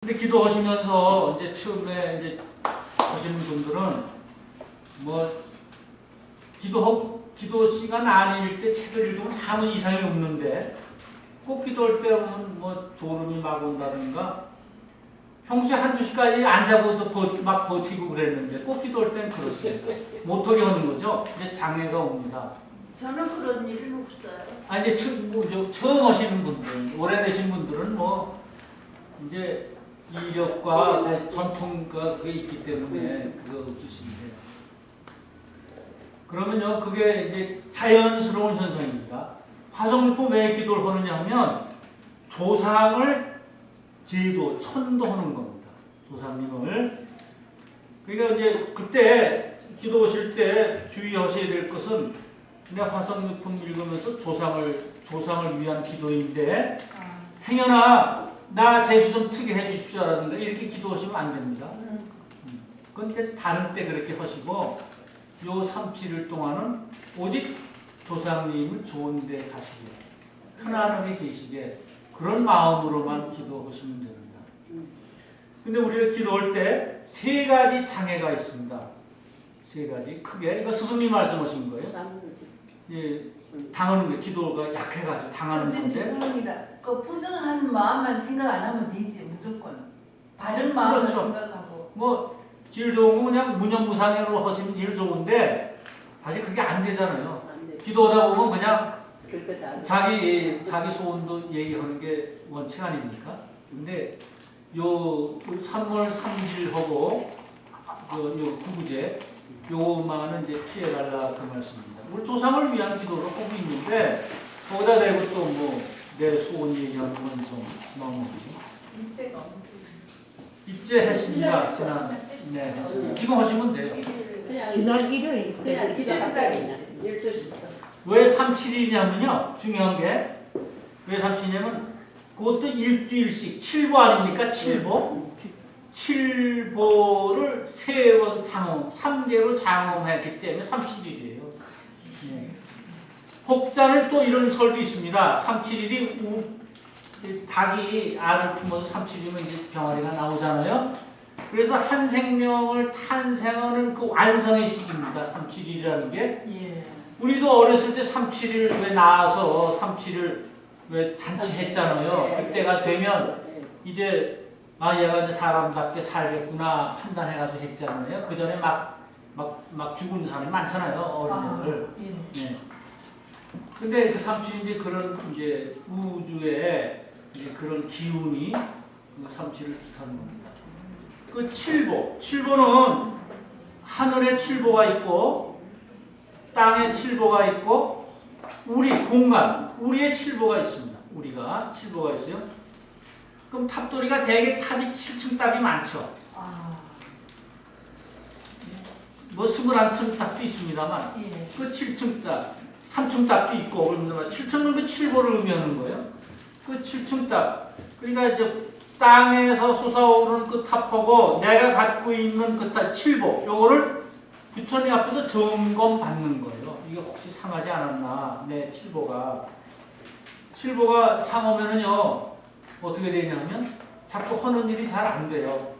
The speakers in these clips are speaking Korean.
근데 기도하시면서 이제 처음에 이제 하시는 분들은 뭐 기도 시간 아닐 때 책을 읽으면 아무 이상이 없는데 꼭 기도할 때 보면 뭐 졸음이 막 온다든가 평소에 한두 시까지 안 자고도 막 버티고 그랬는데 꼭 기도할 때는 그렇습니다. 못하게 하는 거죠. 이제 장애가 옵니다. 저는 그런 일은 없어요. 아 이제 처음 하시는 분들, 오래되신 분들은 뭐 이제 이력과 전통과 그게 있기 때문에 그거 없으시면 돼요. 그러면요, 그게 이제 자연스러운 현상입니다. 화성유품 왜 기도를 하느냐 하면 조상을 천도하는 겁니다. 조상님을. 그러니까 이제 그때 기도하실 때 주의하셔야 될 것은 그냥 화성유품 읽으면서 조상을 위한 기도인데 행여나 나 재수 좀 트게 해주십시오 라든가 이렇게 기도하시면 안 됩니다. 그건 이제 다른 때 그렇게 하시고 요 3, 7일 동안은 오직 조상님을 좋은 데 가시게 편안하게 계시게 그런 마음으로만 기도하시면 됩니다. 근데 우리가 기도할 때 세 가지 장애가 있습니다. 세 가지 크게 이거 스승님 말씀하신 거예요. 예, 당하는 게 기도가 약해가지고 당하는 건데. 죄송합니다. 그 부정한 마음만 생각 안 하면 되지 무조건. 바른 마음을 그렇죠. 생각하고. 뭐 제일 좋은 건 그냥 무념무상으로 하시면 제일 좋은데 사실 그게 안 되잖아요. 기도하다 보면 그냥 자기 소원도 얘기하는 게 원칙 아닙니까? 근데 요 3월 3일하고 요 구구제 요만은 이제 피해달라 그 말씀입니다. 우리 조상을 위한 기도를 하고 있는데 거기다 대고 또 뭐 내 소원 얘기하는 건 좀 너무하죠. 입제했습니다. 지난 네 했습니다. 지금 하시면 돼요. 지난 일요일 입제. 왜 3,7이냐면요. 중요한 게 왜 3,7이냐면 그것도 일주일씩 7보 아닙니까? 7보. 7보를 3번 장엄, 3개로 장엄했기 때문에 30일이에요. 네. 혹자는 또 이런 설도 있습니다. 3,7일이 닭이 알을 품어서 3,7이면 이제 병아리가 나오잖아요. 그래서 한 생명을 탄생하는 그 완성의 시기입니다. 3,7일이라는 게. 예. 우리도 어렸을 때 3,7일 왜 나와서 3,7일 왜 잔치했잖아요. 그때가 되면 이제 얘가 이제 사람답게 살겠구나 판단해가지고 했잖아요. 그 전에 막 죽은 사람이 많잖아요. 어린애들. 예. 네. 근데 그 3,7이 이제 그런 이제 우주에 이제 그런 기운이 그 3,7을 뜻하는 겁니다. 그 7보는 하늘에 7보가 있고 땅에 7보가 있고 우리 공간, 우리의 7보가 있습니다. 우리가 7보가 있어요. 그럼 탑돌이가 대개 탑이 7층 탑이 많죠. 뭐 21층 탑도 있습니다만 예. 그 7층 탑, 3층 탑도 있고 그러면 7층은 7보를 의미하는 거예요. 그 7층 탑. 그러니까 이제 땅에서 솟아오르는 그 탑하고 내가 갖고 있는 그 탑 7보 요거를 부처님 앞에서 점검받는 거예요. 이게 혹시 상하지 않았나? 내 7보가 상하면은요 어떻게 되냐면 자꾸 하는 일이 잘 안 돼요.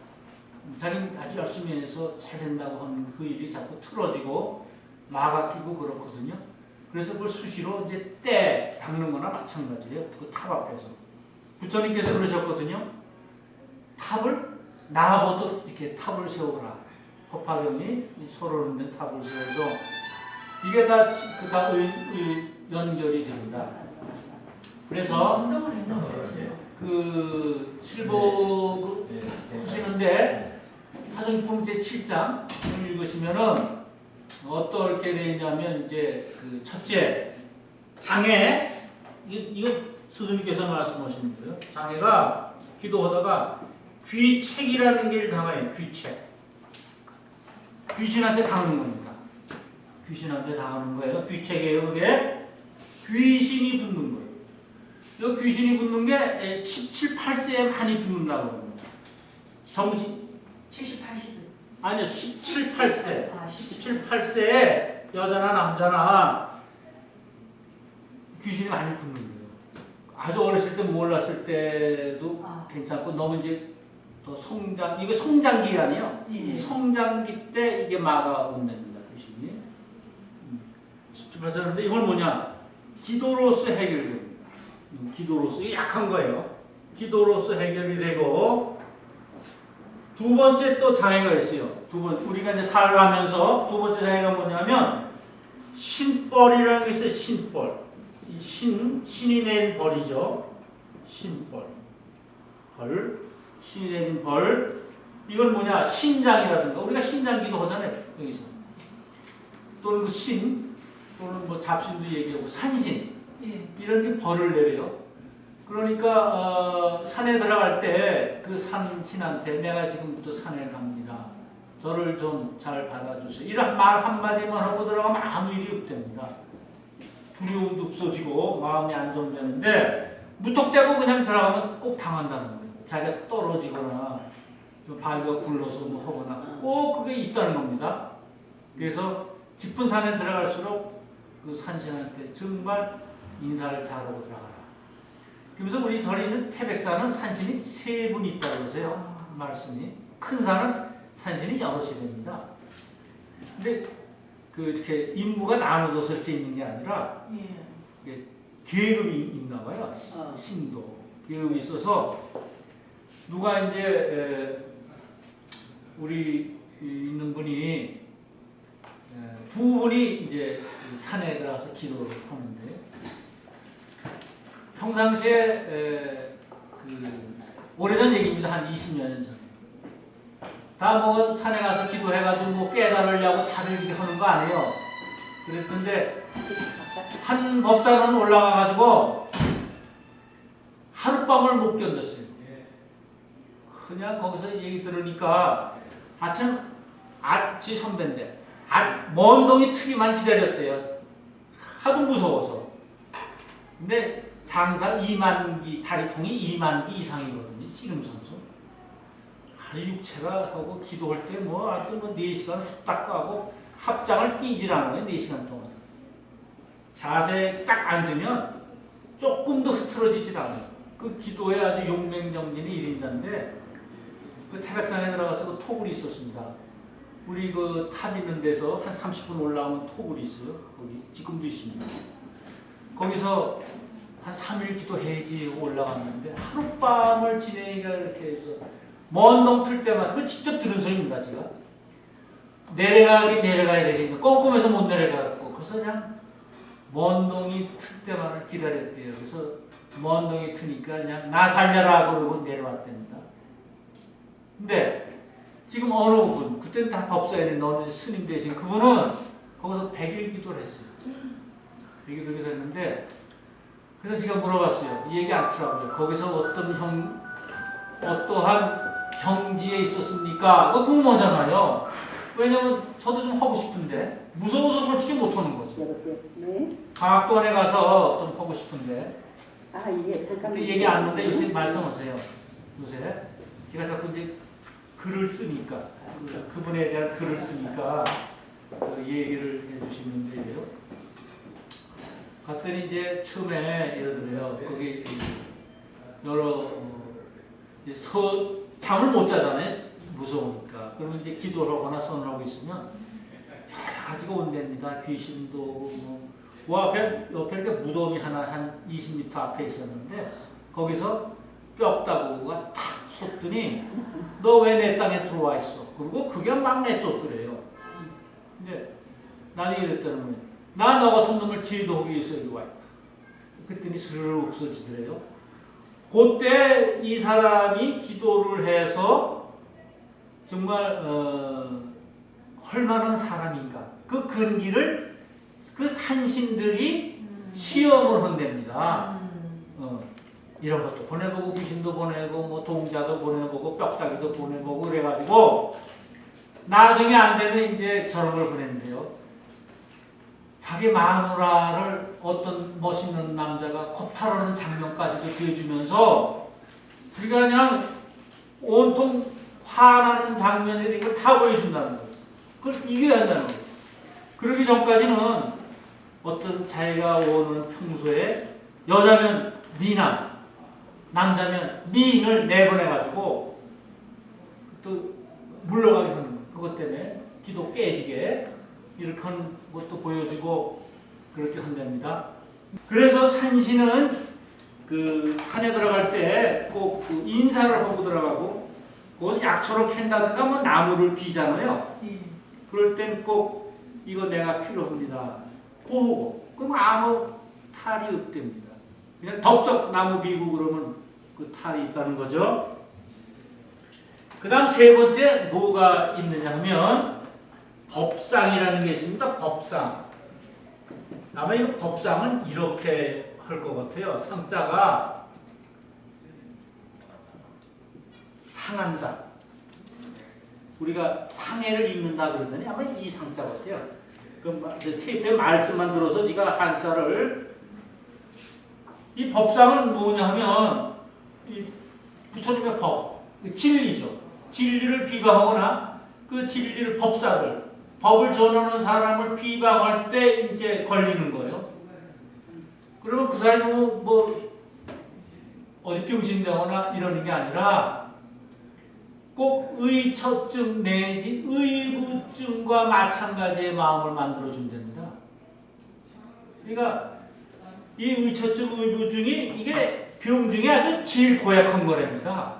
자기는 아주 열심히 해서 잘 된다고 하는 그 일이 자꾸 틀어지고 마가 끼고 그렇거든요. 그래서 그걸 수시로 이제 때 닦는 거나 마찬가지예요. 그 탑 앞에서. 부처님께서 그러셨거든요. 탑을 나보도 이렇게 탑을 세우라. 법화경이 서로 있는 탑을 세워서 이게 다 연결이 됩니다. 그래서 그 7보 하시는데 화성유품 제7장 읽으시면은 어떻게 되냐면 이제 그 첫째 장애 이거 스승님께서 말씀하시는 거예요. 장애가 기도하다가 귀책이라는 게 강해요. 귀책. 귀신한테 당하는 겁니다. 귀신한테 당하는 거예요. 귀책이에요. 그게 귀신이 붙는 거예요. 이 귀신이 붙는 게 17, 8세에 많이 붙는다고 합니다. 정신 70, 80일. 아니요, 17, 8세. 17, 8세에 여자나 남자나 귀신이 많이 붙는 거예요. 아주 어렸을 때 몰랐을 때도 괜찮고 너무 이제 또 성장, 이거 성장기 아니에요? 예. 성장기 때 이게 마가 온답니다. 표식이. 그래서 그런데 이건 뭐냐? 기도로서 해결됩니다. 기도로서 이게 약한 거예요. 기도로서 해결이 되고 두 번째 또 장애가 있어요. 우리가 이제 살아가면서 두 번째 장애가 뭐냐면 신벌이라는 게 있어요. 신벌. 이 신이 낸 벌이죠. 신벌. 신이 내린 벌. 이건 뭐냐? 신장이라든가 우리가 신장기도 하잖아요. 여기서. 또는 그 신, 또는 뭐 잡신도 얘기하고 산신. 예. 이런 게 벌을 내려요. 그러니까 산에 들어갈 때 그 산신한테 내가 지금부터 산에 갑니다. 저를 좀 잘 받아주세요. 이런 말 한마디만 하고 들어가면 아무 일이 없답니다. 두려움도 없어지고 마음이 안정되는데 무턱대고 그냥 들어가면 꼭 당한다는 거예요. 자기가 떨어지거나 좀 발가 굴러서 뭐 하거나 꼭 그게 있다는 겁니다. 그래서 깊은 산에 들어갈수록 그 산신한테 정말 인사를 잘하고 들어가라. 그러면서 우리 절에 있는 태백산은 산신이 3분 있다고 하세요. 말씀이. 큰 산은 산신이 여럿이 됩니다. 근데 그 이렇게 인부가 나눠져서 이렇게 있는 게 아니라 예. 계급이 있나 봐요. 신도. 계급이 있어서 누가 이제 우리 있는 분이 두 분이 이제 산에 들어가서 기도를 하는데 평상시에 그 오래전 얘기입니다. 한 20년 전. 다 뭐 산에 가서 기도해가지고 뭐 깨달으려고 다들 이렇게 하는 거 아니에요. 그랬는데 한 법사는 올라가가지고 하룻밤을 못 견뎠어요. 그냥 거기서 얘기 들으니까 아치 선배인데 먼 동이 트기만 기다렸대요. 하도 무서워서. 근데 장사 2만 기, 다리통이 2만 기 이상이거든요. 씨름선수. 육체가 하고 기도할 때 뭐 하여튼 뭐 4시간 후딱 가고 합장을 뛰질 않아요. 4시간 동안. 자세에 딱 앉으면 조금도 흐트러지질 않아요. 그 기도에 아주 용맹정진이 1인자인데 그 태백산에 들어가서 그 토굴이 있었습니다. 우리 그 탑 있는 데서 한 30분 올라오면 토굴이 있어요. 거기 지금도 있습니다. 거기서 한 3일 기도해야지 올라갔는데 하룻밤을 지내기가 이렇게 해서 먼 동 틀 때마다 그 직접 들은 소리입니다. 제가 내려가야 되겠는데 꼼꼼해서 못 내려가고 그래서 그냥 먼 동이 틀 때만을 기다렸대요. 그래서 먼 동이 트니까 그냥 나 살려라 그러고 내려왔답니다. 근데 지금 어느 분 그때는 다 법사에 너는 스님 되신 그분은 거기서 100일 기도를 했어요. 100일 기도를 했는데 그래서 제가 물어봤어요. 이 얘기 않더라고요. 거기서 어떠한 경지에 있었습니까? 그거 궁금하잖아요. 왜냐면 저도 좀 하고 싶은데 무서워서 솔직히 못하는 거지. 여보세요? 네? 과학관에 가서 좀 하고 싶은데 예, 잠깐만. 그때 얘기 안 하는데 요새 말씀하세요. 요새 제가 자꾸 이제 글을 쓰니까 그분에 대한 글을 쓰니까 그 얘기를 해주시는데요. 갔더니 이제 처음에 예를 들어요. 거기 여러 이제 잠을 못 자잖아요. 무서우니까. 그러면 이제 기도를 하거나 선을 하고 있으면 여러 가지가 온답니다. 귀신도 뭐. 그 옆에 이렇게 무덤이 하나 한 20m 앞에 있었는데 거기서 뼈다구가 탁 솟더니 너 왜 내 땅에 들어와 있어? 그리고 그게 막 내쫓더래요. 근데 나는 이랬다는 거예요. 나 너 같은 놈을 제도하기 위해서 여기 와 있다. 그랬더니 스르르 없어지더래요. 그때 이 사람이 기도를 해서 정말 헐만한 사람인가 그 근기를 그 산신들이 시험을 한답니다. 이런 것도 보내보고 귀신도 보내고 뭐 동자도 보내보고 뼈다귀도 보내보고 그래가지고 나중에 안 되면 이제 저런 걸 보냈는데요. 자기 마누라를 어떤 멋있는 남자가 겁탈하는 장면까지도 보여주면서 우리가 그냥 온통 화나는 장면에 이걸 다 보여준다는 거예요. 그걸 이겨야 한다는 거예요. 그러기 전까지는 어떤 자기가 오는 평소에 여자면 미남, 남자면 미인을 내보내가지고 또 물러가게 하는 거예요. 그것 때문에 기도 깨지게 이렇게 하는 것도 보여주고 그렇게 한답니다. 그래서 산신은 그 산에 들어갈 때 꼭 그 인사를 하고 들어가고 그것을 약초로 캔다든가 뭐 나무를 비잖아요. 그럴 땐 꼭 이거 내가 필요합니다. 고우고 그럼 아무 탈이 없답니다. 그냥 덥석 나무 비고 그러면 그 탈이 있다는 거죠. 그 다음 세 번째 뭐가 있느냐 하면 법상이라는 게 있습니다. 법상. 아마 이 법상은 이렇게 할 것 같아요. 상자가 상한다. 우리가 상해를 입는다 그러더니 아마 이 상자 같아요. 그 테이프의 말씀만 들어서 네가 한자를 이 법상은 뭐냐 하면 이 부처님의 법, 진리죠. 진리를 비방하거나 그 진리를 법을 전하는 사람을 비방할 때 이제 걸리는 거예요. 그러면 그 사람이 뭐 어디 병신되거나 이러는 게 아니라 꼭 의처증 내지 의부증과 마찬가지의 마음을 만들어준답니다. 그러니까 이 의처증 의부증이 이게 병증이 아주 제일 고약한 거랍니다.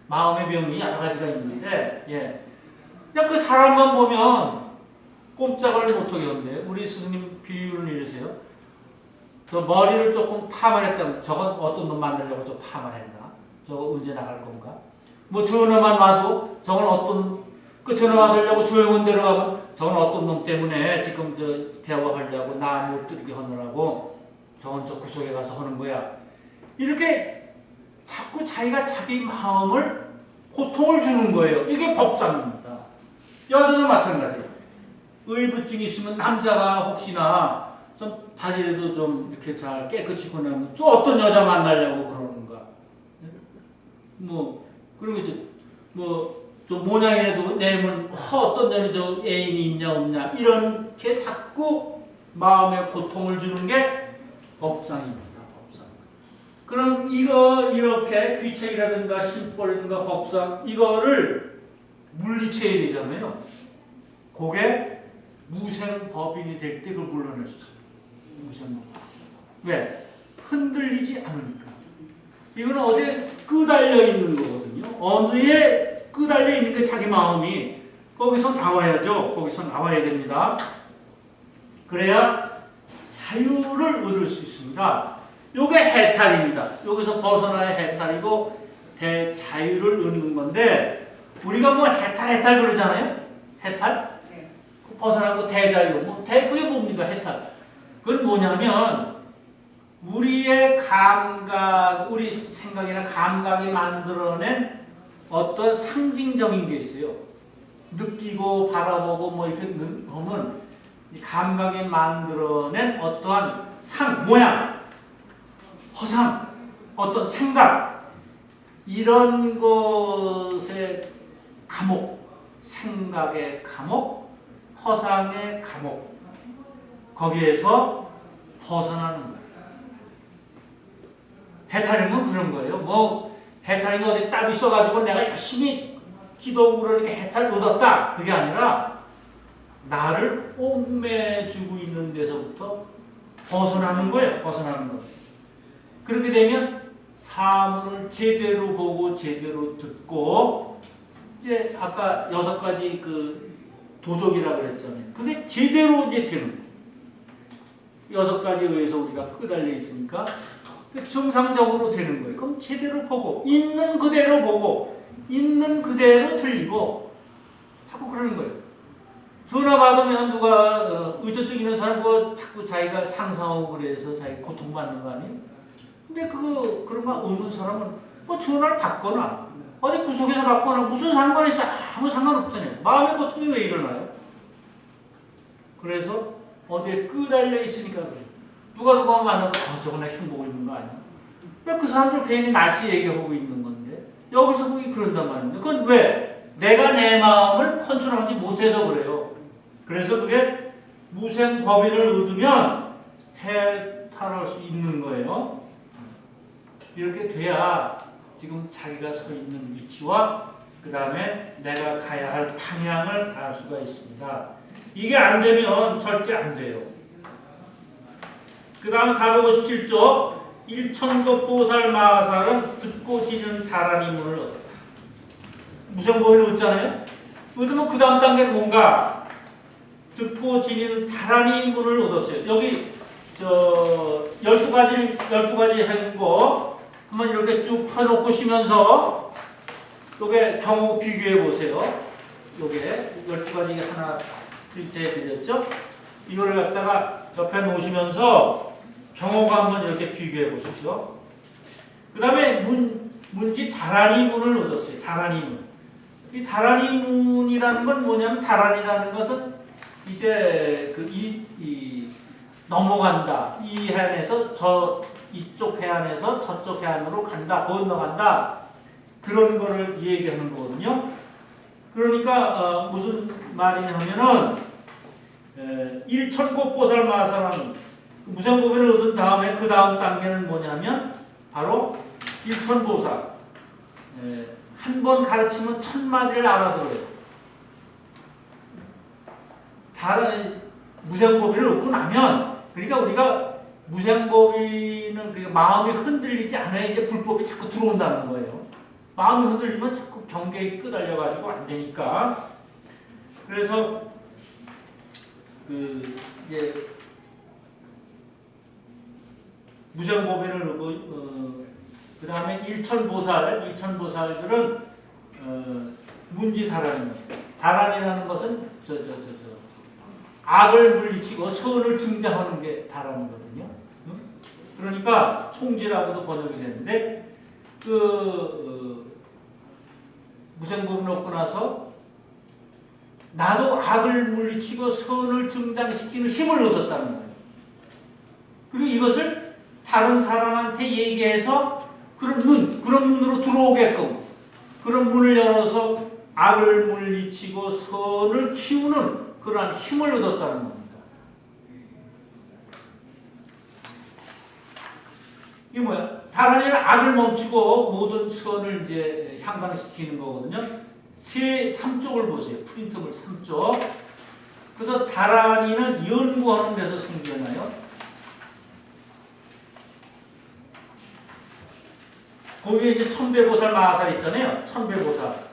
마음의 병이 여러 가지가 있는데, 예. 그냥 그 사람만 보면 꼼짝을 못하게 한대. 우리 스승님 비유는 이러세요. 저 머리를 조금 파만 했다면 저건 어떤 놈 만들려고 저 파만 했나? 저거 언제 나갈 건가? 뭐 전화만 와도 저건 어떤 그 전화 받으려고 조용한 데로 가면 저건 어떤 놈 때문에 지금 저 대화하려고 나 못 들게 하느라고 저건 저 구석에 가서 하는 거야. 이렇게 자꾸 자기가 자기 마음을 고통을 주는 거예요. 이게 법상입니다. 여자도 마찬가지예요. 의부증이 있으면 남자가 혹시나 좀 바지라도 좀 이렇게 잘 깨끗이 보내면 또 어떤 여자 만나려고 그러는가. 뭐 그리고 이제 뭐 좀 모양이라도 내면 어떤 년이 저 애인이 있냐 없냐 이렇게 자꾸 마음에 고통을 주는 게 법상입니다. 법상. 그럼 이거 이렇게 귀책이라든가 심벌이라든가 법상 이거를 물리쳐야 되잖아요. 그게 무생법인이 될 때 그걸 물러낼 수 있어요. 무생법. 왜? 흔들리지 않으니까. 이거는 어디에 끄달려 있는 거거든요. 어디에 끄달려 있는 게 자기 마음이 거기서 나와야죠. 거기서 나와야 됩니다. 그래야 자유를 얻을 수 있습니다. 요게 해탈입니다. 여기서 벗어나야 해탈이고 대자유를 얻는 건데 우리가 뭐 해탈 그러잖아요. 해탈? 네. 벗어나고 대자유. 그게 뭡니까? 해탈. 그건 뭐냐면 우리의 감각, 우리 생각이나 감각이 만들어낸 어떤 상징적인 게 있어요. 느끼고 바라보고 뭐 이렇게 하면 감각이 만들어낸 어떠한 모양, 허상, 어떤 생각 이런 것의 감옥, 생각의 감옥, 허상의 감옥 거기에서 벗어나는 거예요. 해탈이면 그런 거예요. 뭐 해탈이 어디 딱 있어가지고 내가 열심히 기도하고 그러니까 해탈을 얻었다. 그게 아니라 나를 뽐매주고 있는 데서부터 벗어나는 거예요. 벗어나는 거예요. 그렇게 되면 사물을 제대로 보고 제대로 듣고 이제 아까 6가지 그 도적이라고 그랬잖아요. 그게 제대로 이제 되는 거예요. 6가지에 의해서 우리가 끄달려 있으니까 정상적으로 되는 거예요. 그럼 제대로 보고 있는 그대로 보고 있는 그대로 들리고 자꾸 그러는 거예요. 전화 받으면 누가 의처증 있는 사람 자꾸 자기가 상상하고 그래서 자기 고통받는 거 아니에요? 근데 그런 거 없는 사람은 뭐 전화를 받거나 어디 구석에서 받거나 무슨 상관이 있어? 아무 상관없잖아요. 마음의 고통이 왜 일어나요? 그래서 어디에 끄달려 있으니까 그래요. 누가 만나도 저거 나 흉보고 있는 거 아니야? 그 사람들 괜히 날씨 얘기하고 있는 건데 여기서 보기 그런단 말입니다. 그건 왜? 내가 내 마음을 컨트롤하지 못해서 그래요. 그래서 그게 무생법인을 얻으면 해탈할 수 있는 거예요. 이렇게 돼야 지금 자기가 서 있는 위치와 그 다음에 내가 가야 할 방향을 알 수가 있습니다. 이게 안 되면 절대 안 돼요. 그 다음 457조 일천급보살 마살은 듣고 지는 다란이 문을 얻었다. 무생보이를 얻잖아요. 얻으면 그 다음 단계는 뭔가 듣고 지니는 다란이 문을 얻었어요. 여기 12가지 한 거 한번 이렇게 쭉 펴놓고 쉬면서 요게 경호 비교해 보세요. 요게 12가지 하나 프린트해 드렸죠? 이거를 갖다가 옆에 놓으시면서 경호가 한번 이렇게 비교해 보십시오. 그 다음에 문지 다란이 문을 얻었어요. 다란이 문. 이 다란이 문이라는 건 뭐냐면 다란이라는 것은 이제 넘어간다. 이 해안에서 이쪽 해안에서 저쪽 해안으로 간다. 건너간다. 그런 거를 얘기하는 거거든요. 그러니까 무슨 말이냐면은 일천곱보살 마살은 무생고비를 얻은 다음에 그 다음 단계는 뭐냐면 바로 일천보살. 한 번 가르치면 1000마디를 알아들어요. 다른 무생고비를 얻고 나면 그러니까 우리가 무생고비는 그러니까 마음이 흔들리지 않아야 이제 불법이 자꾸 들어온다는 거예요. 마음이 흔들리면 자꾸 경계에 끄달려가지고 안 되니까. 그래서 이제 무생고비를 얻고 그 다음에 일천보살들은 문지다란입니다. 다란이라는 것은 악을 물리치고 선을 증장하는 게 다란이거든요. 그러니까 총지라고도 번역이 되는데 무생고비를 얻고 나서 나도 악을 물리치고 선을 증장시키는 힘을 얻었다는 거예요. 그리고 이것을 다른 사람한테 얘기해서 그런 문으로 들어오게끔 그런 문을 열어서 악을 물리치고 선을 키우는 그러한 힘을 얻었다는 겁니다. 이게 뭐야? 다란이는 악을 멈추고 모든 선을 이제 향상시키는 거거든요. 3쪽을 보세요. 프린트물 3쪽. 그래서 다란이는 연구하는 데서 생겨나요. 거기에 이제 천배보살 마하살 있잖아요. 천배보살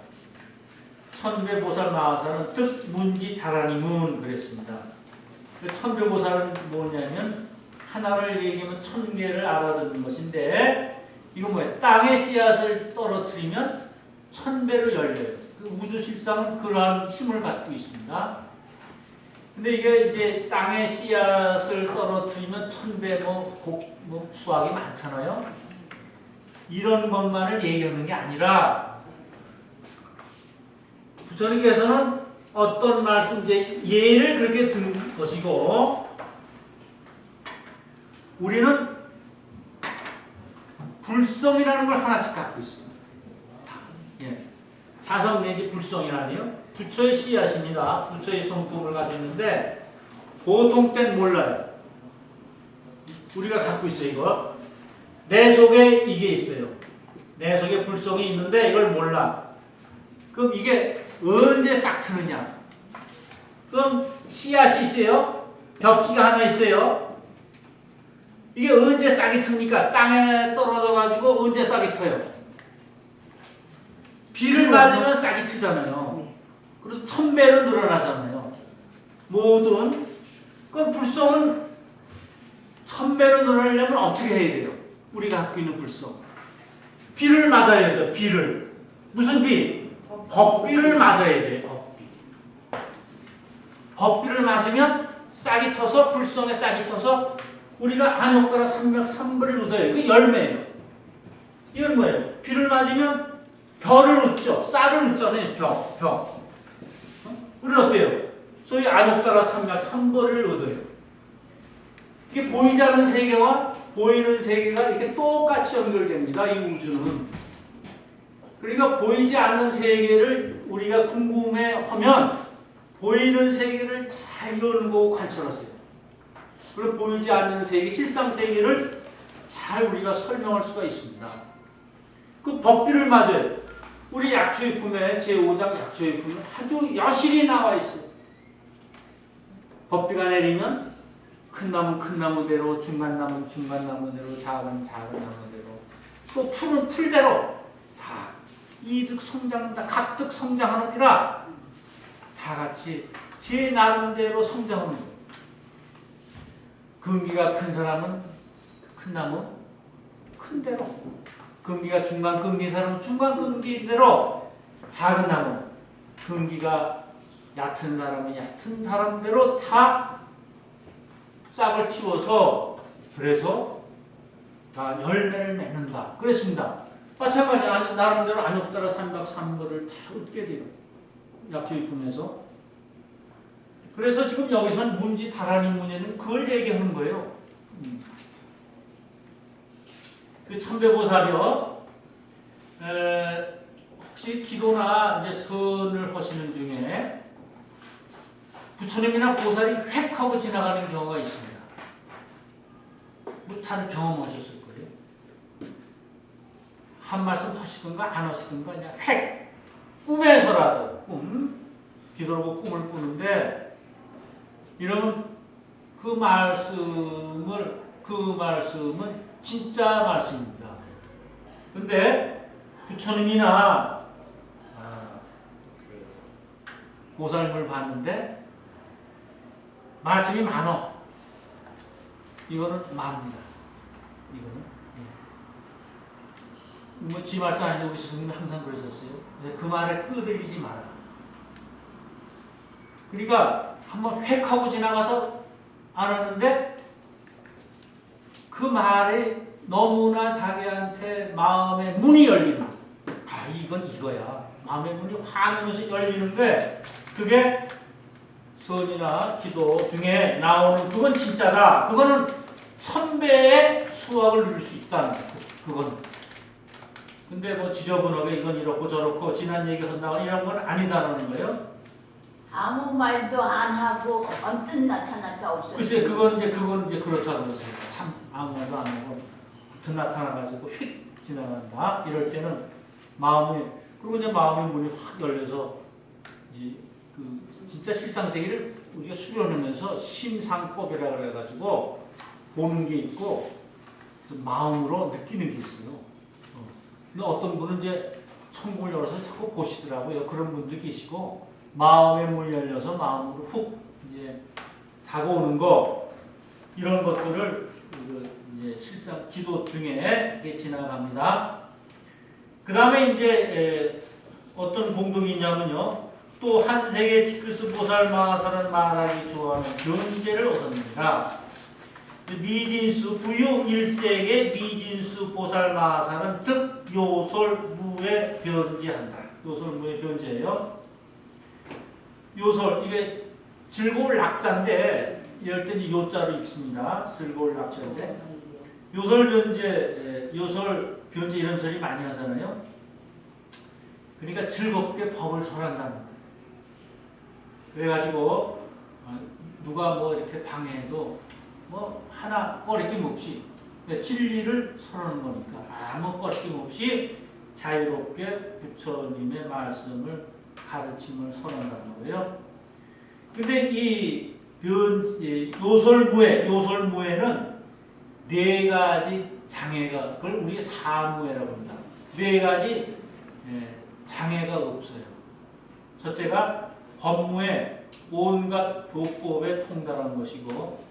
마하살은 뜻 문지 다란이 문 그랬습니다. 천배보살은 뭐냐면 하나를 얘기하면 1000개를 알아듣는 것인데 이거 뭐예요? 땅에 씨앗을 떨어뜨리면 1000배로 열려요. 그 우주실상은 그러한 힘을 갖고 있습니다. 근데 이게 이제 땅에 씨앗을 떨어뜨리면 1000배 뭐 수학이 많잖아요. 이런 것만을 얘기하는 게 아니라 부처님께서는 어떤 말씀 이제 예를 그렇게 든 것이고 우리는 불성이라는 걸 하나씩 갖고 있습니다. 예. 자성 내지 불성이라니요. 부처의 씨앗입니다. 부처의 성품을 가지고 있는데 보통 땐 몰라요. 우리가 갖고 있어요. 이거. 내 속에 이게 있어요. 내 속에 불성이 있는데 이걸 몰라. 그럼 이게 언제 싹 트느냐? 그럼 씨앗이 있어요. 벽씨가 하나 있어요. 이게 언제 싹이 틉니까? 땅에 떨어져가지고 언제 싹이 트요? 비를 맞으면 싹이 트잖아요. 그래서 1000배로 늘어나잖아요. 모든 그 불성은 1000배로 늘어나려면 어떻게 해야 돼요? 우리가 갖고 있는 불성. 비를 맞아야죠. 비를. 무슨 비? 법비를 맞아야 돼요. 법비를 맞으면 싹이 터서 불성에 싹이 터서 우리가 안욕따라 삼백삼불을 얻어요. 그 열매예요. 이건 뭐예요? 비를 맞으면 벼를 얻죠. 쌀을 얻잖아요. 벼. 우리는 어때요? 소위 안욕따라 삼백삼불을 얻어요. 이게 보이지 않는 세계와 보이는 세계가 이렇게 똑같이 연결됩니다. 이 우주는. 그러니까 보이지 않는 세계를 우리가 궁금해하면 보이는 세계를 잘 연구하고 관찰하세요. 그리고 보이지 않는 세계, 실상 세계를 잘 우리가 설명할 수가 있습니다. 그 법비를 맞아요. 우리 약초유품에 제5장 약초유품에 아주 여실히 나와 있어요. 법비가 내리면 큰 나무는 큰 나무대로, 중간 나무는 중간 나무대로, 작은 나무대로, 또 풀은 풀대로 다 이득 성장한다, 각득 성장하느니라. 다 같이 제 나름대로 성장하는 거예요. 근기가 큰 사람은 큰 나무, 큰 대로. 근기가 중간 근기인 사람은 중간 근기대로 작은 나무. 근기가 얕은 사람은 얕은 사람대로 다 싹을 틔워서 그래서 다 열매를 맺는다. 그랬습니다. 마찬가지 나름대로 안욕 따라 삼각 삼거를 다 얻게 돼요. 약초유품에서. 그래서 지금 여기서는 문지 다라니 문제는 그걸 얘기하는 거예요. 그 천배보살이요. 혹시 기도나 이제 선을 하시는 중에 부처님이나 보살이 획 하고 지나가는 경우가 있습니다. 뭐 다들 경험하셨을 거예요. 한 말씀 하시든가 안 하시든가 그냥 획 꿈에서라도 기도를 하고 꿈을 꾸는데 이러면 그 말씀은 진짜 말씀입니다. 근데 부처님이나 보살님을 봤는데 말씀이 많어. 이거는 맙니다. 이거는 뭐 지 말씀 아닌데 우리 스승님이 항상 그러셨어요. 그 말에 끄들리지 마라. 그러니까 한번 획 하고 지나가서 안 하는데 그 말이 너무나 자기한테 마음의 문이 열린다. 아 이건 이거야. 마음의 문이 환하면서 열리는데 그게 선이나 기도 중에 나오는 그건 진짜다. 그거는 1000배의 수확을 누릴 수 있다는 거. 그건. 근데 뭐 지저분하게 이건 이렇고 저렇고 지난 얘기 한다고 이런 건 아니다라는 거예요. 아무 말도 안 하고 언뜻 나타났다 없어요. 글쎄 그건 이제 그렇다고 그러세요. 참 아무 말도 안 하고 언뜻 나타나가지고 휙 지나간다. 이럴 때는 그리고 이제 마음의 문이 확 열려서 이제 그 진짜 실상세계를 우리가 수련하면서 심상법이라고 그래가지고 보는 게 있고 마음으로 느끼는 게 있어요. 근데 어떤 분은 이제 천국을 열어서 자꾸 보시더라고요. 그런 분도 계시고 마음의 문이 열려서 마음으로 훅 이제 다가오는 거 이런 것들을 이제 실상 기도 중에 이렇게 지나갑니다. 그 다음에 이제 어떤 공동이 있냐면요. 또 한 세계 티크스 보살 마하사를 말하기 좋아하는 변제를 얻었느니라. 미진수 부유 1세계 미진수 보살 마하사는 득 요솔무에 변제한다. 요솔무에 변제예요. 요솔 이게 즐거울 낙자인데 이럴 때는 요자로 읽습니다. 즐거울 낙자인데 요솔 변제 이런 소리 많이 하잖아요. 그러니까 즐겁게 법을 설한다는 거예요. 그래가지고 누가 뭐 이렇게 방해해도 뭐 하나 꺼리낌 없이 진리를 설하는 거니까 아무 꺼리낌 없이 자유롭게 부처님의 말씀을 가르침을 설한다는 거예요. 근데 이 요솔무에는 4가지 장애가 그걸 우리가 사무에라고 합니다. 4가지 장애가 없어요. 첫째가 법무에 온갖 교법에 통달한 것이고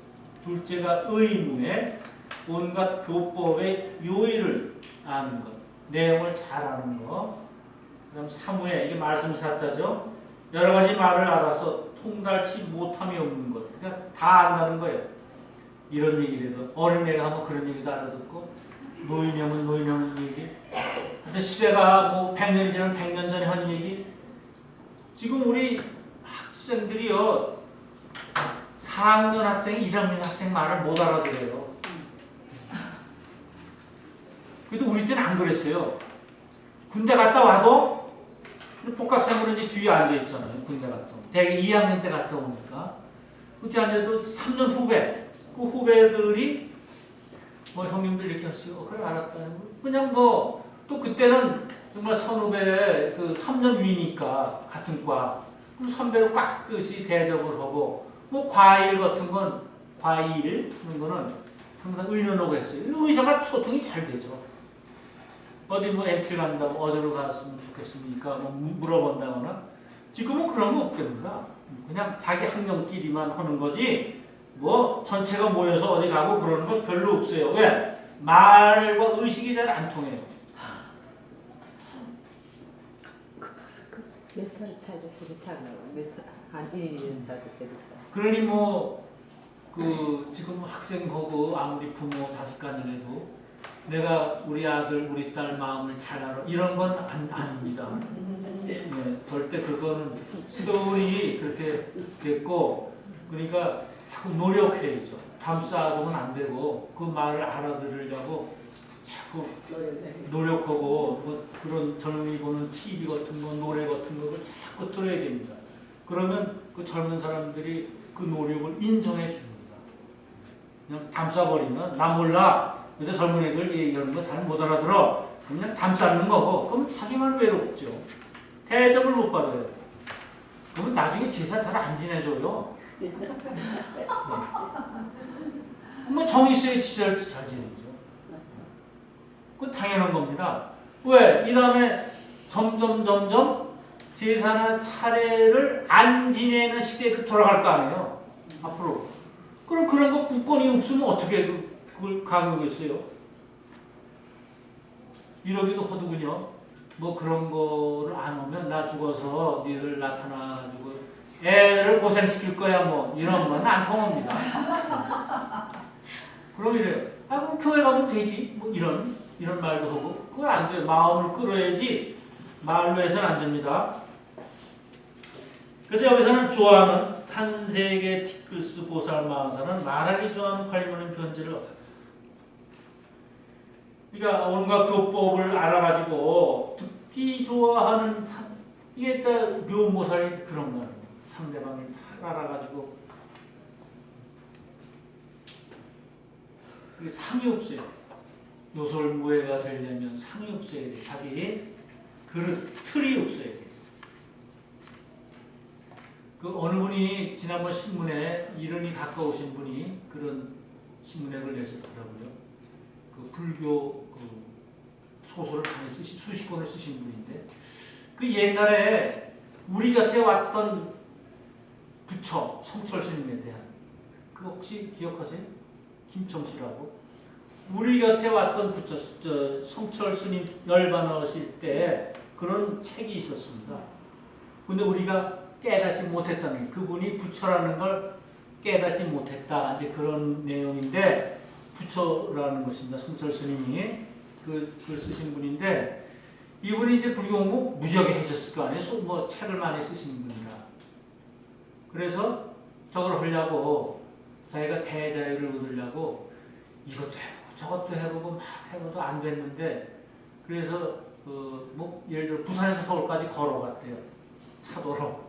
둘째가 의무에 온갖 교법의 요의를 아는 것, 내용을 잘 아는 것. 그다음 사무에 이게 말씀 사자죠. 여러 가지 말을 알아서 통달치 못함이 없는 것. 그러니까 다 안다는 거예요. 이런 얘기를 해도 어린애가 하면 그런 얘기도 알아듣고 노인이 하면 노인이 하는 얘기. 근데 시대가 뭐 100년이 지난 100년 전에 한 얘기. 지금 우리 학생들이요. 4학년 학생이 1학년 학생 말을 못 알아들어요. 그래도 우리 때는 안 그랬어요. 군대 갔다 와도 복학생으로 이제 뒤에 앉아있잖아요. 군대 갔다 오면. 대개 2학년 때 갔다 오니까. 그때 앉아도 3년 후배. 그 후배들이 뭐 형님들 이렇게 하시고 그래 알았다. 그냥 뭐 또 그때는 정말 선후배 그 3년 위니까 같은 과. 그럼 선배로 깍듯이 대접을 하고 뭐 과일 같은 건 과일 그런 거는 항상 의논하고 했어요. 의사가 소통이 잘 되죠. 어디 뭐 MT 간다고 어디로 갔으면 좋겠습니까? 뭐 물어본다거나 지금은 그런 거 없답니다. 그냥 자기 학년끼리만 하는 거지 뭐 전체가 모여서 어디 가고 그러는 건 별로 없어요. 왜? 말과 의식이 잘 안 통해요. 몇 살 차이로 되게 작아요. 몇 살? 한 1년 차도 되게 차. 그러니 뭐 그 지금 학생하고 아무리 부모 자식 간이라도 내가 우리 아들 우리 딸 마음을 잘 알아 이런 건 아닙니다. 네, 절대 그거는 시도리 그렇게 됐고 그러니까 자꾸 노력해야죠. 담쌓아두면 안 되고 그 말을 알아들으려고 자꾸 노력하고 뭐 그런 젊은이 보는 TV 같은 거 노래 같은 거를 자꾸 들어야 됩니다. 그러면 그 젊은 사람들이 그 노력을 인정해 줍니다. 그냥 담쌓아버리면 나 몰라. 요새 젊은 애들 얘기하는 거 잘 못 알아들어. 그냥 담쌓는 거고 그러면 자기만 외롭죠. 대접을 못 받아요. 그러면 나중에 제사 잘 안 지내줘요. 네. 뭐 정이 있어야지 잘 지내죠. 그건 당연한 겁니다. 왜? 이 다음에 점점 제사나 차례를 안 지내는 시대로 돌아갈 거 아니에요. 앞으로. 그럼 그런 거 국권이 없으면 어떻게 그걸 강요하겠어요? 이러기도 허두군요. 뭐 그런 거를 안 오면 나 죽어서 니들 나타나가지고 애를 고생시킬 거야 뭐 이런 건 안 통합니다. 그럼 이래요. 아 그럼 교회 가면 되지 뭐 이런 말도 하고 그건 안 돼요. 마음을 끌어야지 말로 해서는 안 됩니다. 그래서 여기서는 좋아하는 탄세계 티끌스 보살마하사는 말하기 좋아하는 관리하는 변제를 얻었다. 그러니까 온갖 교법을 알아가지고 듣기 좋아하는 이게 다 묘모살이 그런 거예요. 상대방이 다 알아가지고 그게 상이 없어요. 요설무해가 되려면 상이 없어야 돼. 자기 그릇 틀이 없어야 돼. 그 어느 분이 지난번 신문에 이른이 가까우신 분이 그런 신문액을 내셨더라고요. 그 불교 그 소설을 많이 수십 권을 쓰신 분인데 그 옛날에 우리 곁에 왔던 부처 성철 스님에 대한 그 혹시 기억하세요? 김청씨라고 우리 곁에 왔던 부처 성철 스님 열반하실 때 그런 책이 있었습니다. 근데 우리가 깨닫지 못했다는 게 그분이 부처라는 걸 깨닫지 못했다. 이제 그런 내용인데 부처라는 것입니다. 성철 스님이 그걸 쓰신 분인데 이분이 이제 불교 공부 무지하게 하셨을 거 아니에요. 뭐 책을 많이 쓰신 분이라. 그래서 저걸 하려고 자기가 대자유를 얻으려고 이것도 해보고 저것도 해보고 막 해봐도 안 됐는데 그래서 뭐 예를 들어 부산에서 서울까지 걸어갔대요. 차도로.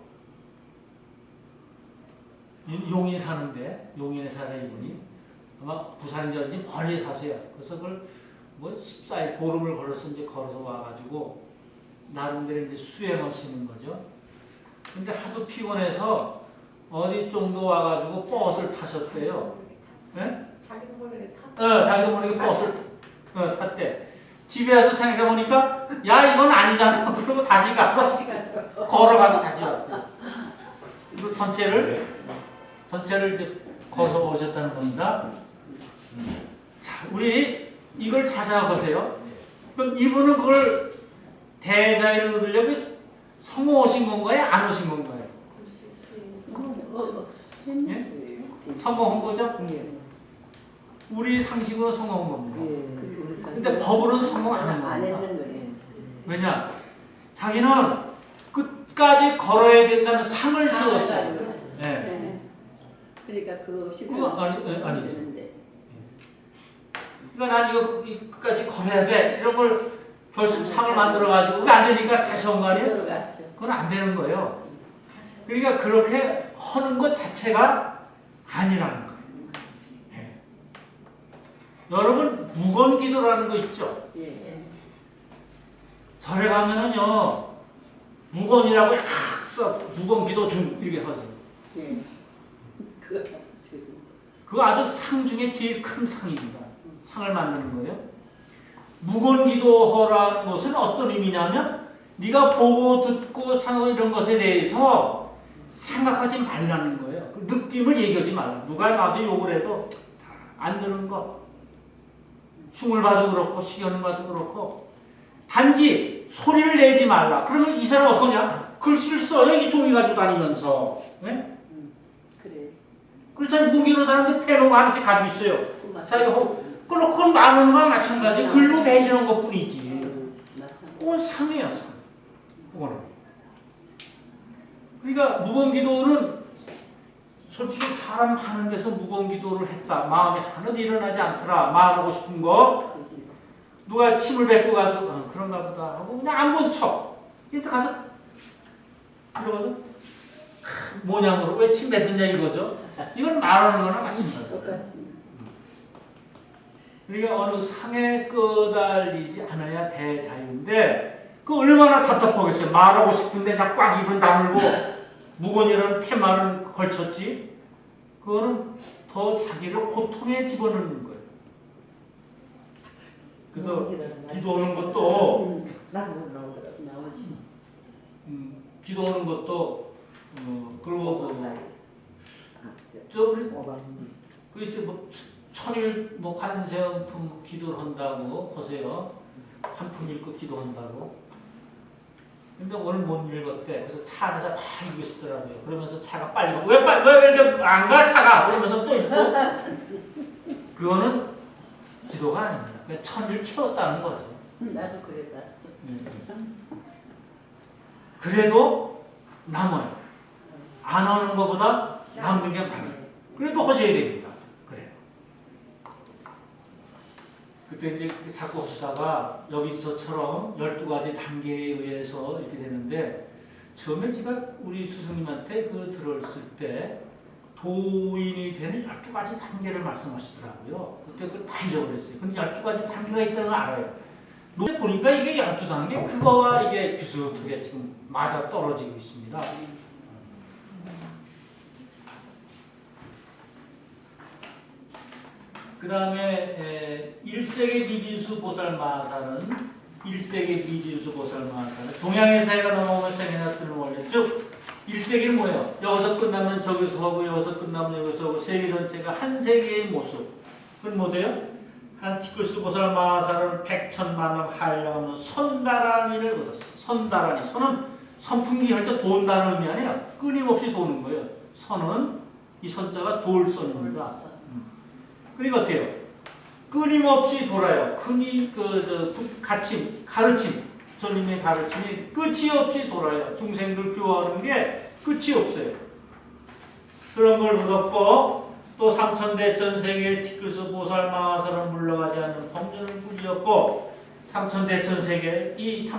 용인 사는데 용인에 살아 이분이 아마 부산인지 멀리 사세요. 그래서 그걸 뭐 14일 보름을 걸어서 이제 걸어서 와가지고 나름대로 이제 수행하시는 거죠. 근데 하도 피곤해서 어디 정도 와가지고 버스를 타셨대요. 네? 자기도 모르게 타. 자기도 모르게 버스를 탔대. 집에 와서 생각해 보니까 야 이건 아니잖아. 그러고 다시 가서 걸어가서 다시 왔대요. 그래서 전체를 이제 거서 오셨다는 겁니다. 자, 우리 이걸 찾아보세요. 그럼 이분은 그걸 대자유를 얻으려고 성호 오신 건가요? 안 오신 건가요? 예? 성공한 거죠? 우리 상식으로 성공한 겁니다. 근데 법으로는 성공 안 한 겁니다. 왜냐? 자기는 끝까지 걸어야 된다는 상을 세웠어요. 네. 그러니까 그거 아니죠. 그러니까 난 이거 끝까지 걸어야 돼. 이런 걸 결심 상을 만들어가지고 그게 안 되니까 다시 온 거 아니에요? 그건 안 되는 거예요. 그러니까 그렇게 하는 것 자체가 아니라는 거예요. 네. 여러분 무건기도라는 거 있죠? 절에 가면은요 무건이라고 약 써. 무건기도 중 이렇게 하죠. 예. 그거 그거 아주 상 중에 제일 큰 상입니다. 상을 만드는 거예요. 무건기도허라는 것은 어떤 의미냐면 네가 보고 듣고 상하고 이런 것에 대해서 생각하지 말라는 거예요. 그 느낌을 얘기하지 말라. 누가 나도 욕을 해도 안 들은 것. 흉을 봐도 그렇고 시견을 봐도 그렇고 단지 소리를 내지 말라. 그러면 이 사람 어떠냐? 글씨를 써요. 이 종이 가지고 다니면서. 네? 그래. 그렇잖아요. 무기로 사람들 패놓고 하나씩 가지고 있어요. 자기가 그건 말하는 거와 마찬가지. 글로 대신한 것 뿐이지. 그건 상이에요, 상. 그거는. 그러니까 무건기도는 솔직히 사람 하는 데서 무건기도를 했다. 마음이 하나도 일어나지 않더라. 말하고 싶은 거. 누가 침을 뱉고 가도 그런가 보다 하고 그냥 안 본 척. 이때 가서 이러거든. 뭐냐고 왜 침 뱉느냐 이거죠. 이건 말하는 거나 마찬가지예요. 똑같이. 그러니까 어느 상에 끄달리지 않아야 대자유인데 그 얼마나 답답하겠어요. 말하고 싶은데 나 꽉 입은 다물고 무건이라는 팻말은 걸쳤지. 그거는 더 자기를 고통에 집어넣는 거예요. 그래서 기도하는 것도 나도 못 나오더라고. 나오지. 기도하는 것도 그리고 글쎄 뭐 천일 뭐 관세음품 기도를 한다고 보세요. 한 푼 읽고 기도한다고. 근데 오늘 못 읽었대. 그래서 차 안에서 막 읽고 있더라고요. 그러면서 차가 빨리 가. 왜 이렇게 안 가? 차가. 그러면서 또 읽고. 그거는 기도가 아닙니다. 그냥 천일 채웠다는 거죠. 나도 그래 봤어. 그래도 남아요. 안 하는 것보다 남는 게 많아요. 그래도 하셔야 됩니다. 그래요. 그때 이제 자꾸 하시다가 여기서처럼 12가지 단계에 의해서 이렇게 되는데 처음에 제가 우리 스승님한테 그 들었을 때 도인이 되는 12가지 단계를 말씀하시더라고요. 그때 그걸 다 잊어버렸어요. 근데 12가지 단계가 있다는 걸 알아요. 노래 보니까 이게 12단계 그거와 이게 비슷하게 지금 맞아 떨어지고 있습니다. 그 다음에 1세계 미진수 보살마사는 1세계 미진수 보살마사는 동양의 사회가 넘어오면 생애나 뜨는 원래 즉 1세계는 뭐예요? 여기서 끝나면 저기서 하고 여기서 끝나면 여기서 하고 세계 전체가 한 세계의 모습. 그건 뭐예요? 한 티끌스 보살마사는 백천만억 한량없는 선다라니를 얻었어요. 선다라니. 선은 선풍기 할 때 돈다는 의미 아니에요. 끊임없이 도는 거예요. 선은 이 선자가 돌선입니다. 그러니까 어때요? 끊임없이 돌아요. 가르침, 주님의 가르침이 끝이 없이 돌아요. 중생들 교화하는 게 끝이 없어요. 그런 걸 얻었고 또 삼천대천세계 티끌스 보살마사는 물러가지 않는 법륜을 꾸짖었고 삼천대천세계 이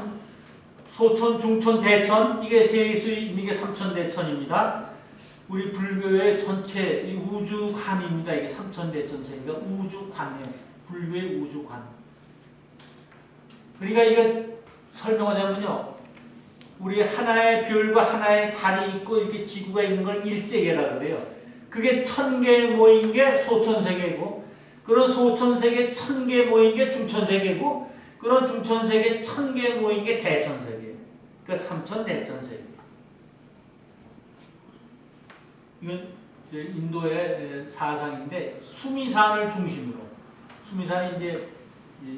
소천, 중천, 대천 이게 세수의 이게 삼천대천입니다. 우리 불교의 전체 이 우주관입니다. 이게 삼천대천세계가 우주관이에요. 불교의 우주관. 그러니까 이게 설명하자면요. 우리 하나의 별과 하나의 달이 있고 이렇게 지구가 있는 걸 1세계라고 그래요. 그게 1000개 모인 게 소천세계고 그런 소천세계 1000개 모인 게 중천세계고 그런 중천세계 1000개 모인 게 대천세계예요. 그러니까 삼천대천세계. 이건 인도의 사상인데 수미산을 중심으로 수미산이 이제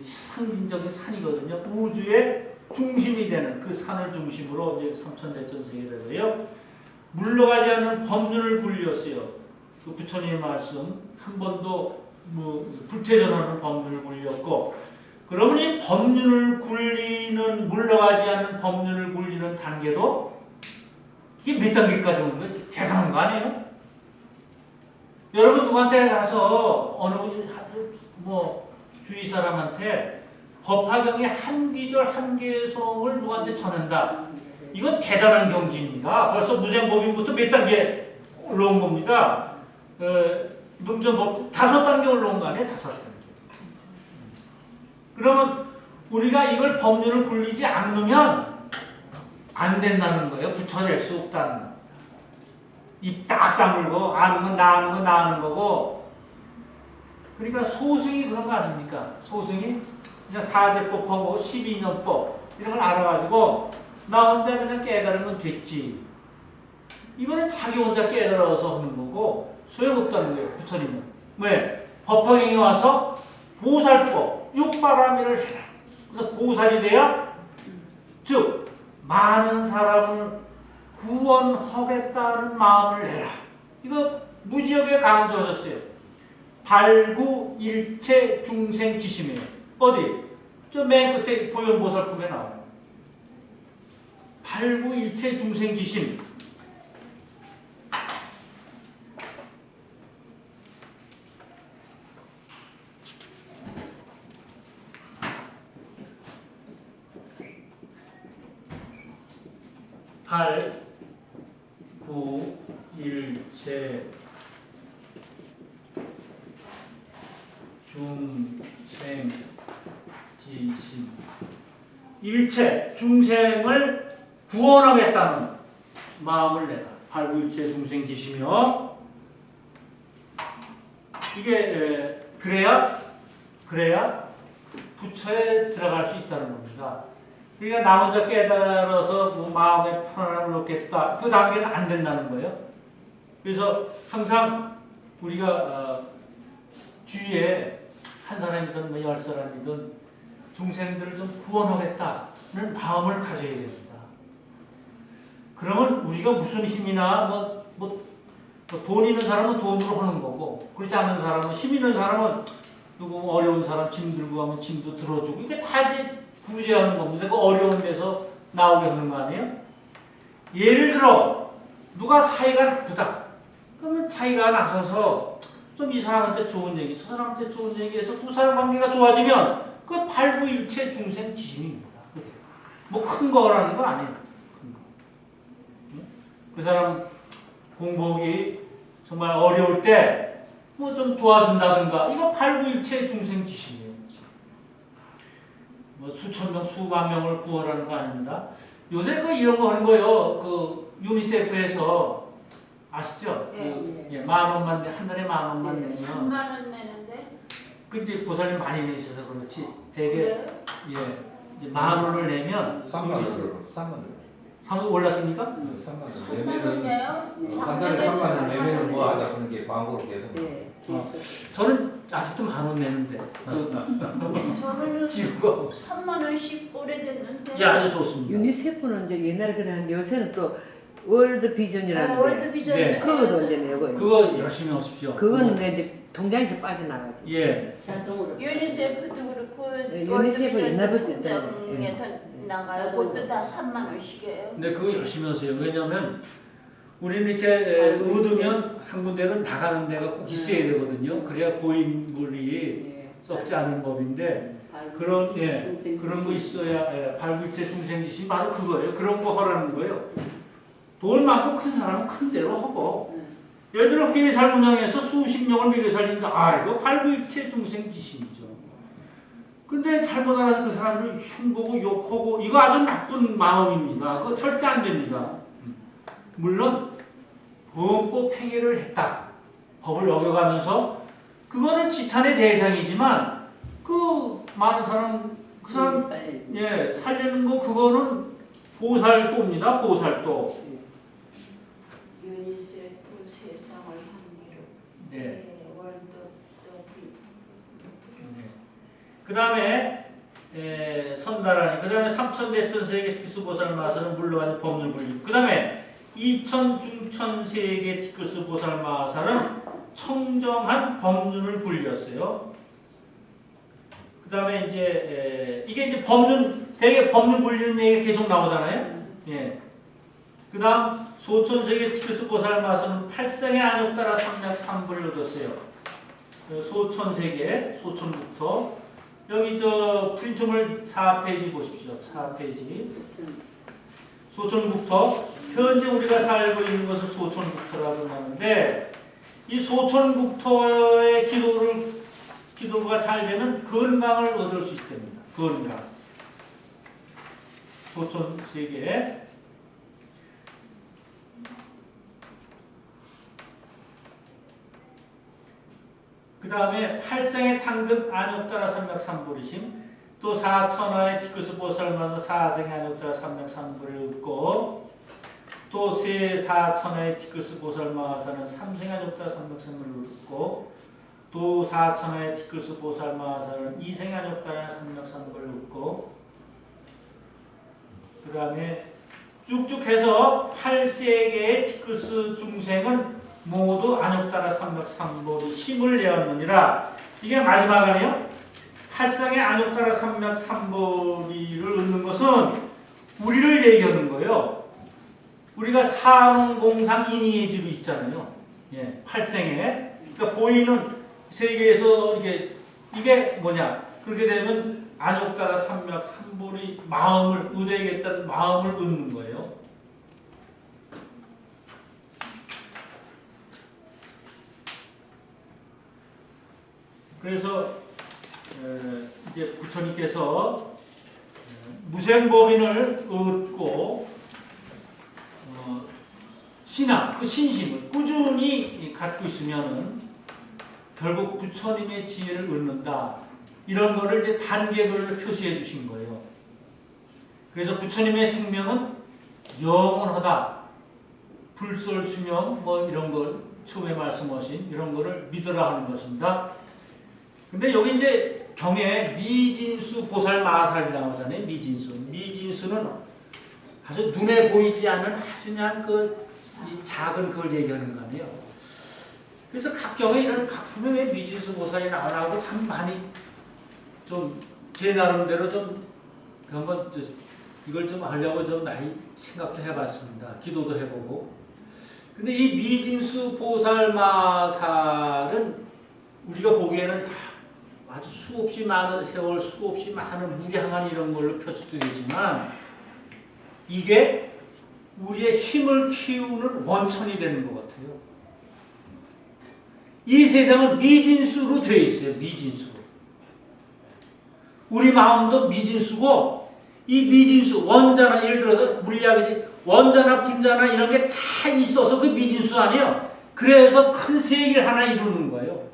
상징적인 산이거든요. 우주의 중심이 되는 그 산을 중심으로 이제 삼천대천세계라고요. 물러가지 않는 법륜을 굴렸어요. 그 부처님의 말씀 한 번도 불퇴전하는 법륜을 굴렸고 그러면 이 법륜을 굴리는 물러가지 않는 법륜을 굴리는 단계도 이게 몇 단계까지 오는 거예요? 대단한 거 아니에요? 여러분 누구한테 가서 어느 주위 사람한테 법화경의 한 기절 한 개성을 누구한테 전한다. 이건 대단한 경지입니다. 벌써 무생법인부터 몇 단계 올라온 겁니다. 능전법 5단계 올라온 거 아니에요? 5단계. 그러면 우리가 이걸 법률을 굴리지 않으면 안 된다는 거예요. 붙여낼 수 없다는 거예요. 입 딱 다물고 아는 건 나 아는 건 나 아는 거고. 그러니까 소승이 그런 거 아닙니까? 소승이 그냥 사제법하고 12년법 이런 걸 알아가지고 나 혼자 그냥 깨달으면 됐지. 이거는 자기 혼자 깨달아서 하는 거고 소용없다는 거예요. 부처님은. 왜? 법화경에 와서 보살법, 육바라밀을 해라. 그래서 보살이 돼야 즉 많은 사람을 구원하겠다는 마음을 내라. 이거 무지역에 강조하셨어요. 발구일체 중생지심이에요. 어디? 저 맨 끝에 보현보살품에 나와요. 발구일체 중생지심. 발구일체 중생지심. 일체 중생을 구원하겠다는 마음을 내라. 발구일체 중생지심이요. 이게 그래야 부처에 들어갈 수 있다는 겁니다. 그러니까 나 혼자 깨달아서 뭐 마음에 편안함을 얻겠다. 그 단계는 안 된다는 거예요. 그래서 항상 우리가 주위에 한 사람이든 뭐 10사람이든 중생들을 좀 구원하겠다는 마음을 가져야 됩니다. 그러면 우리가 무슨 힘이나 돈 있는 사람은 돈으로 하는 거고 그렇지 않은 사람은 힘 있는 사람은 누구 어려운 사람 짐 들고 가면 짐도 들어주고 이게 다 이제 구제하는 겁니다. 그 어려운 데서 나오게 하는 거 아니에요? 예를 들어 누가 사이가 나쁘다. 그러면 자기가 나서서 좀 이 사람한테 좋은 얘기, 저 사람한테 좋은 얘기해서 두 사람 관계가 좋아지면 그 발구일체 중생 지심입니다. 뭐 큰 거라는 거 아니에요. 큰 거. 그 사람 공복이 정말 어려울 때 뭐 좀 도와준다든가 이거 발구일체 중생 지심이에요. 뭐 수천 명, 수만 명을 구원하는 거 아닙니다. 요새 그 이런 거 하는 거예요. 그 유니세프에서 아시죠? 네. 10,000원만 한 달에 10,000원만 내면 3만 원 내는데. 그 이제 보살님 많이 내셔서 그렇지. 되게 그래요? 이제 10,000원을 내면 3만 원으로 3만 원. 3원 올랐습니까? 3만 원 3만 원 내면은 내요? 한 달에 3만 원 내면은 뭐 하다 그런 게 광고로 계속. 네. 저는 아직도 10,000원 내는데 저는 지우고 3만 원씩 오래됐는데. 예, 아주 좋습니다. 유니세프는 이제 옛날에 그랬는데 요새는 또 월드 비전이라는 게 월드 비전. 네. 그거도 이제 내고 그거 열심히 하십시오. 그건 이제 통장에서 빠져나가지. 예. 자동으로. 유니세프도 그렇고 네, 유니세프 옛날부터 통장에서 나가요. 그것도 다 3만 원씩이에요. 근데 그거 열심히 하세요. 왜냐하면 우리는 이렇게 얻으면 한 군데는 나가는 데가 꼭 있어야 되거든요. 그래야 고인물이 네. 썩지 않은 법인데 그런 거 있어야 발굴제 중생지심 바로 그거예요. 그런 거 하라는 거예요. 돈 많고 큰 사람은 큰 대로 하고 예를 들어 회사를 운영해서 수십 명을 먹여 살린다. 이거 발굴제 중생지심이죠. 근데 잘못 알아서 그 사람을 흉보고 욕하고 이거 아주 나쁜 마음입니다. 그거 절대 안 됩니다. 물론 범법 행위를 했다. 법을 어겨가면서 그거는 지탄의 대상이지만 그 많은 사람 그 사람 살리는 거 그거는 보살도입니다. 보살도. 유니세프 세상을 향기로. 네. 월드 그 다음에 선다라니, 그 다음에 삼천대천세계 티크스보살마사는 물러가는 법률불리, 그 다음에 이천중천세계 티크스보살마사는 청정한 법륜을 불렸어요. 그 다음에 이제 이게 이제 법륜, 대개 법륜 불리는 얘기가 계속 나오잖아요. 예. 그 다음 소천세계 티크스보살마사는 팔생의 안욕 따라 삼약 삼불을 얻었어요. 소천세계, 소천국토. 여기 저 프린트물 4페이지 보십시오. 4페이지. 소천국토. 현재 우리가 살고 있는 것을 소천국토라고 하는데 이 소천국토의 기도가 잘 되면 건강을 얻을 수 있답니다. 건강. 조천 세계. 그 다음에 팔생의 탕득 안욕따라 삼맥삼보리심, 또 사천하의 티크스 보살마서 사생의 안욕따라 삼맥삼보리를 얻고, 또 세사천하의 티크스 보살마사는 삼생의 안욕따라 삼맥삼보리를 얻고, 또 사천하의 티크스 보살마사는 이생의 안욕따라 삼맥삼보리를 얻고, 그 다음에 쭉쭉 해서 8세계의 티크스 중생은 모두 안욕따라 삼맥삼보리 힘을 내었느니라. 이게 마지막 아니에요? 8상의 안욕따라 삼맥삼보리를 얻는 것은 우리를 얘기하는 거예요. 우리가 산홍공상 인이해지로 있잖아요. 예, 8생에. 그러니까 보이는 세계에서 이게 뭐냐? 그렇게 되면 안욕따라 삼맥삼보리 마음을 얻어야겠다는 마음을 얻는 거예요. 그래서 이제 부처님께서 무생법인을 얻고 신앙, 그 신심을 꾸준히 갖고 있으면은 결국 부처님의 지혜를 얻는다. 이런 거를 이제 단계별로 표시해 주신 거예요. 그래서 부처님의 생명은 영원하다. 불설수명 뭐 이런 걸 처음에 말씀하신 이런 거를 믿으라 하는 것입니다. 근데 여기 이제 경에 미진수 보살 마살이라고 하잖아요. 미진수는 아주 눈에 보이지 않는 아주 그냥 이 작은 그걸 얘기하는 거 아니에요. 그래서 각 경에 이런 각품에 왜 미진수 보살이 나오라고 참 많이 좀 제 나름대로 좀 한번 이걸 좀 하려고 좀 많이 생각도 해봤습니다. 기도도 해보고. 근데 이 미진수 보살 마살은 우리가 보기에는 아주 수없이 많은 세월, 수없이 많은 무량한 이런 걸로 표시도 되지만 이게 우리의 힘을 키우는 원천이 되는 것 같아요. 이 세상은 미진수로 되어 있어요. 미진수로. 우리 마음도 미진수고 이 미진수, 원자나 예를 들어서 물리학에서 원자나 분자나 이런 게 다 있어서 그 미진수 아니에요. 그래서 큰 세계를 하나 이루는 거예요.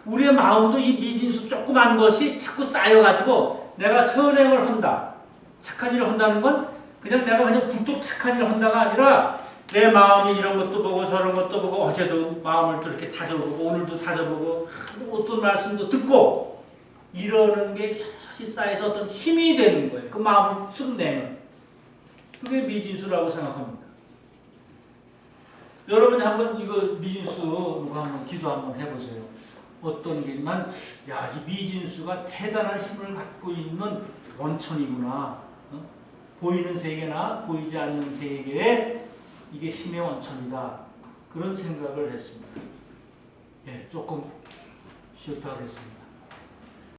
우리의 마음도 이 미진수 조그만 것이 자꾸 쌓여가지고 내가 선행을 한다. 착한 일을 한다는 건 그냥 내가 그냥 불뚝 착한 일을 한다가 아니라 내 마음이 이런 것도 보고 저런 것도 보고 어제도 마음을 또 이렇게 다져보고 오늘도 다져보고 어떤 말씀도 듣고 이러는 게 같이 쌓여서 어떤 힘이 되는 거예요. 그 마음을 쑥내는. 그게 미진수라고 생각합니다. 여러분이 한번 이거 미진수 한번 기도 한번 해보세요. 어떤 게만 야, 이 미진수가 대단한 힘을 갖고 있는 원천이구나. 보이는 세계나 보이지 않는 세계에 이게 힘의 원천이다. 그런 생각을 했습니다. 예, 조금 쉬었다 그랬습니다.